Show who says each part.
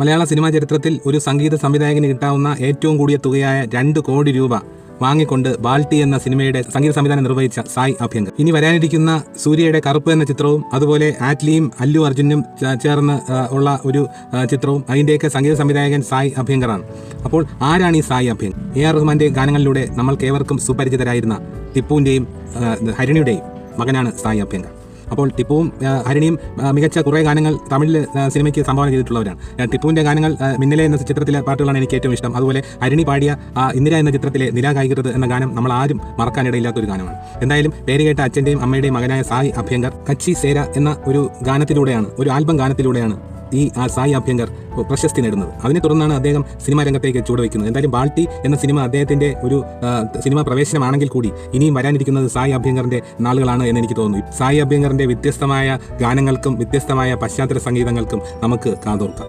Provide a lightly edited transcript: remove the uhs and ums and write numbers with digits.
Speaker 1: മലയാള cinema ചരിത്രത്തിൽ ഒരു സംഗീത സംവിധായകന് കിട്ടാവുന്ന ഏറ്റവും കൂടിയ തുകയായ 2 കോടി രൂപ വാങ്ങിക്കൊണ്ട് ബാൽട്ടി എന്ന സിനിമയുടെ സംഗീത സംവിധാനം നിർവഹിച്ച സായ് അഭ്യങ്കർ. ഇനി വരാനിരിക്കുന്ന സൂര്യയുടെ കറുപ്പ് എന്ന ചിത്രവും അതുപോലെ ആറ്റ്ലിയും അല്ലു അർജുനും ചേർന്ന് ഉള്ള ഒരു ചിത്രവും അതിൻ്റെയൊക്കെ സംഗീത സംവിധായകൻ സായ് അഭ്യങ്കറാണ്. അപ്പോൾ ആരാണ് ഈ സായ് അഭ്യങ്കർ? AR റഹ്മാന്റെ ഗാനങ്ങളിലൂടെ നമ്മൾക്കേവർക്കും സുപരിചിതരായിരുന്ന ടിപ്പുവിൻ്റെയും ഹരിണിയുടെയും മകനാണ് സായ് അഭ്യങ്കർ. അപ്പോൾ ടിപ്പുവും ഹരിണിയും മികച്ച കുറേ ഗാനങ്ങൾ തമിഴിൽ സിനിമയ്ക്ക് സംഭാവന ചെയ്തിട്ടുള്ളവരാണ്. ടിപ്പുവിൻ്റെ ഗാനങ്ങൾ മിന്നലെ എന്ന ചിത്രത്തിലെ പാട്ടുകളാണ് എനിക്ക് ഏറ്റവും ഇഷ്ടം. അതുപോലെ ഹരിണി പാടിയ ഇന്ദിര എന്ന ചിത്രത്തിലെ നിരാകായികൃത് എന്ന ഗാനം നമ്മൾ ആരും മറക്കാനിടയില്ലാത്തൊരു ഗാനമാണ്. എന്തായാലും പേരുകേട്ട അച്ഛൻ്റെയും അമ്മയുടെയും മകനായ സായ് അഭ്യങ്കർ കച്ചി സേര എന്ന ഒരു ഗാനത്തിലൂടെയാണ്, ഒരു ആൽബം ഗാനത്തിലൂടെയാണ് ഈ സായ് അഭ്യങ്കർ പ്രശസ്തി നേടുന്നത്. അതിനെ തുടർന്നാണ് അദ്ദേഹം സിനിമാ രംഗത്തേക്ക് ചുവടുവെക്കുന്നത്. എന്തായാലും ബാൽട്ടി എന്ന സിനിമ അദ്ദേഹത്തിൻ്റെ ഒരു സിനിമാ പ്രവേശനമാണെങ്കിൽ കൂടി ഇനിയും വരാനിരിക്കുന്നത് സായ് അഭ്യങ്കറിൻ്റെ നാളുകളാണ് എന്ന് എനിക്ക് തോന്നുന്നു. സായ് അഭ്യങ്കറിൻ്റെ വ്യത്യസ്തമായ ഗാനങ്ങൾക്കും വ്യത്യസ്തമായ പശ്ചാത്തല സംഗീതങ്ങൾക്കും നമുക്ക് കാതോർക്കാം.